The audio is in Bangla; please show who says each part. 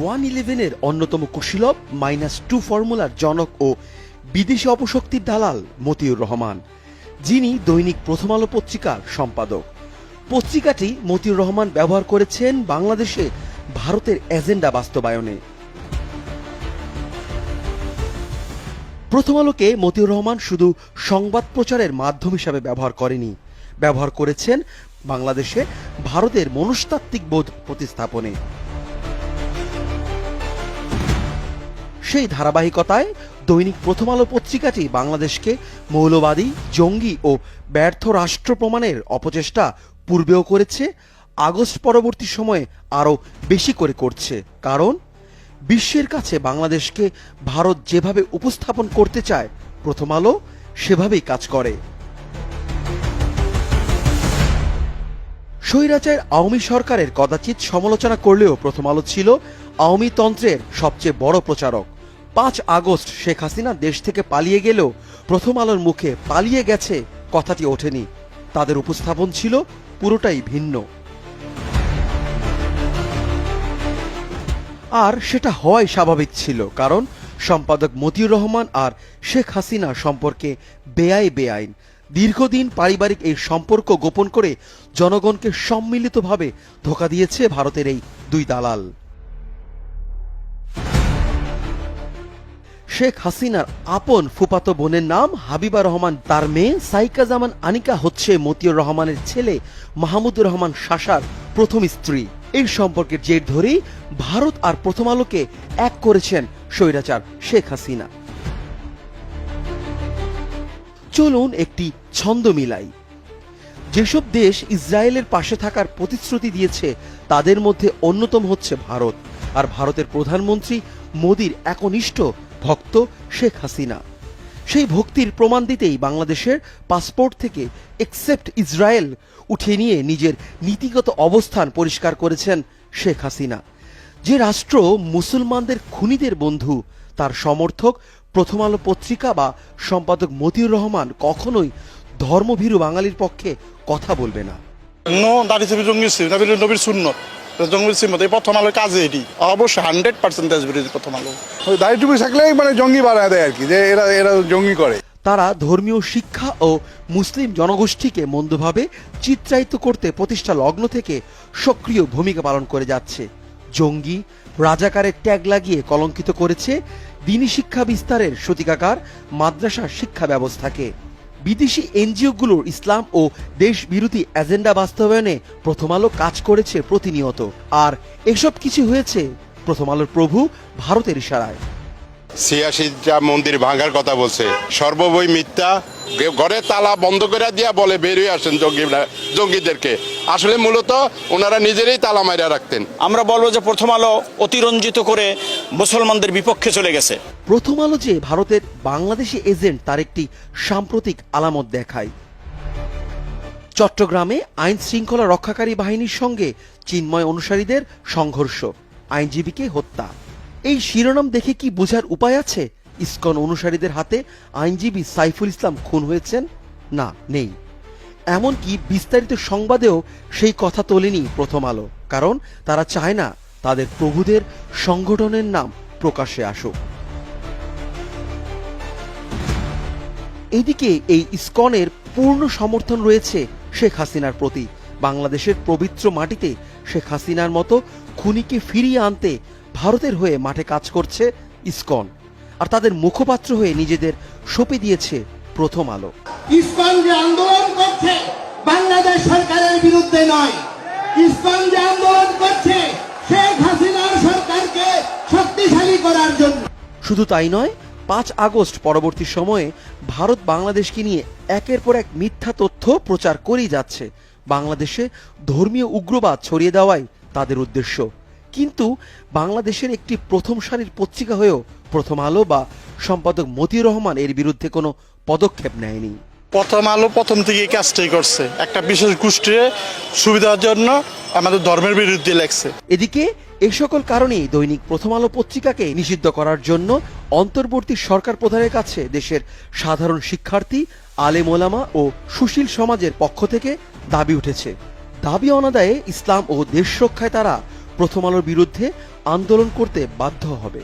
Speaker 1: 111-এর অন্যতম কুশীলব -2 ফর্মুলার জনক ও বিদেশি অপশক্তির দালাল মতিউর রহমান, যিনি দৈনিক প্রথম আলো পত্রিকার সম্পাদক। পত্রিকাটি মতিউর রহমান ব্যবহার করেছেন বাংলাদেশে ভারতের এজেন্ডা বাস্তবায়নে। প্রথম আলোকে মতিউর রহমান শুধু সংবাদ প্রচারের মাধ্যম হিসাবে ব্যবহার করেনি, ব্যবহার করেছেন বাংলাদেশে ভারতের মনস্তাত্ত্বিক বোধ প্রতিস্থাপনে। সেই ধারাবাহিকতায় দৈনিক প্রথম আলো পত্রিকাটি বাংলাদেশকে মৌলবাদী, জঙ্গি ও ব্যর্থ রাষ্ট্র প্রমাণের অপচেষ্টা পূর্বেও করেছে, আগস্ট পরবর্তী সময়ে আরও বেশি করে করছে। কারণ বিশ্বের কাছে বাংলাদেশকে ভারত যেভাবে উপস্থাপন করতে চায়, প্রথম আলো সেভাবেই কাজ করে। স্বৈরাচার আওয়ামী সরকারের কদাচিৎ সমালোচনা করলেও প্রথম আলো ছিল আওয়ামী তন্ত্রের সবচেয়ে বড় প্রচারক। 5 আগস্ট শেখ হাসিনা দেশ থেকে পালিয়ে গেলেও প্রথম আলোর মুখে পালিয়ে গেছে কথাটি ওঠেনি। তাদের উপস্থাপন ছিল পুরোটাই ভিন্ন, আর সেটা হওয়াই স্বাভাবিক ছিল, কারণ সম্পাদক মতিউর রহমান আর শেখ হাসিনা সম্পর্কে বেআইন দীর্ঘদিন পারিবারিক এই সম্পর্ক গোপন করে জনগণকে সম্মিলিতভাবে ধোঁকা দিয়েছে ভারতের এই দুই দালাল। শেখ হাসিনার আপন ফুফাতো বোনের নাম হাবিবা রহমান, তার মেয়ে সাইকা জামান আনিকা হচ্ছে মতিউর রহমানের ছেলে মাহমুদুর রহমান শাসার প্রথম স্ত্রী। এই সম্পর্কের জের ধরেই ভারত আর প্রথম আলোকে এক করেছেন স্বৈরাচার শেখ হাসিনা। চলুন একটি ছন্দ মিলাই। যেসব দেশ ইসরায়েলের পাশে থাকার প্রতিশ্রুতি দিয়েছে তাদের মধ্যে অন্যতম হচ্ছে ভারত, আর ভারতের প্রধানমন্ত্রী মোদির একনিষ্ঠ ভক্ত শেখ হাসিনা। সেই ভক্তির প্রমাণ দিতেই বাংলাদেশের পাসপোর্ট থেকে এক্সেপ্ট ইসরায়েল উঠিয়ে নিয়ে নিজের নীতিগত অবস্থান পরিষ্কার করেছেন শেখ হাসিনা। যে রাষ্ট্র মুসলমানদের খুনিদের বন্ধু, তার সমর্থক প্রথম আলো পত্রিকা বা সম্পাদক মতিউর রহমান কখনোই ধর্মভীরু বাঙালির পক্ষে কথা বলবে না।
Speaker 2: প্রথম আলোর কাজে এটি অবশ্যই 100% দেশবিরোধী। প্রথম আলো
Speaker 3: দায়িত্ব থাকলে মানে জঙ্গি বানায় দেয় আর কি, যে এরা জঙ্গি করে।
Speaker 1: তারা ধর্মীয় শিক্ষা ও মুসলিম জনগোষ্ঠীকে মন্দভাবে চিত্রায়িত করতে প্রতিষ্ঠা লগ্ন থেকে সক্রিয় ভূমিকা পালন করে যাচ্ছে। জঙ্গি, রাজাকারের ট্যাগ লাগিয়ে কলঙ্কিত করেছে দ্বীনি শিক্ষা বিস্তারের সতিকাকার মাদ্রাসা শিক্ষা ব্যবস্থাকে। বিদেশি এনজিওগুলোর ইসলাম ও দেশ বিরোধী এজেন্ডা বাস্তবায়নে প্রথম আলো কাজ করেছে প্রতিনিয়ত, আর এসব কিছু হয়েছে প্রথম আলোর প্রভু ভারতের ইশারায়।
Speaker 4: 86টা মন্দির ভাঙার কথা বলছে, সর্ববই মিথ্যা। ঘরে তালা বন্ধ করে দিয়া বলে বেরিয়ে আসেন জঙ্গিদেরকে, আসলে মূলত ওনারা নিজেরাই তালা মাইরা রাখতেন।
Speaker 2: আমরা বলবো যে প্রথম আলো অতিরঞ্জিত করে মুসলমানদের বিপক্ষে চলে গেছে।
Speaker 1: প্রথম আলো যে ভারতের বাংলাদেশি এজেন্ট তার একটি সাম্প্রতিক আলামত দেখায়। চট্টগ্রামে আইন শৃঙ্খলা রক্ষাকারী বাহিনীর সঙ্গে চিন্ময় অনুসারীদের সংঘর্ষ, আইনজীবীকে হত্যা। এই শিরোনাম দেখে কি বোঝার উপায় আছে ইসকন অনুসারীদের হাতে আইনজীবী সাইফুল ইসলাম খুন হয়েছেন? না, নেই। এমনকি বিস্তারিত সংবাদেও সেই কথা তোলেনি প্রথম আলো, কারণ তারা চায় না তাদের প্রভুদের সংগঠনের নাম প্রকাশ্যে আসুক। এইদিকে এই ইসকনের পূর্ণ সমর্থন রয়েছে শেখ হাসিনার প্রতি। বাংলাদেশের পবিত্র মাটিতে শেখ হাসিনার মতো খুনিকে ফিরিয়ে আনতে ভারতের হয়ে মাঠে কাজ করছে ইসকন, আর তাদের মুখপাত্র হয়ে নিজেদের সঁপে দিয়েছে প্রথম আলো।
Speaker 5: ইসকন যে আন্দোলন করছে বাংলাদেশ সরকারের বিরুদ্ধে নয়, ইসকন যে আন্দোলন করছে শেখ হাসিনার সরকারকে শক্তিশালী করার জন্য।
Speaker 1: শুধু তাই নয়, 5 আগস্ট পরবর্তী সময়ে ভারত বাংলাদেশকে নিয়ে একের পর এক মিথ্যা তথ্য প্রচার করেই যাচ্ছে। বাংলাদেশে ধর্মীয় উগ্রবাদ ছড়িয়ে দেওয়াই তাদের উদ্দেশ্য। কিন্তু বাংলাদেশের একটি প্রথম সারির পত্রিকা হয়েও প্রথম আলো বা সম্পাদক মতিউর রহমান এর বিরুদ্ধে কোনো পদক্ষেপ নেয়নি।
Speaker 2: প্রথম আলো প্রথম থেকে কাজটাই করছে, একটা বিশেষ গোষ্ঠীর সুবিধার জন্য আমাদের ধর্মের বিরুদ্ধে লেখছে।
Speaker 1: এদিকে এই সকল কারণেই দৈনিক প্রথম আলো পত্রিকাকে নিষিদ্ধ করার জন্য অন্তর্বর্তী সরকার প্রধানের কাছে দেশের সাধারণ শিক্ষার্থী, আলেম ওলামা ও সুশীল সমাজের পক্ষ থেকে দাবি উঠেছে। দাবি অনাদায়ে ইসলাম ও দেশ রক্ষায় তারা প্রথম আলোর বিরুদ্ধে আন্দোলন করতে বাধ্য হবে।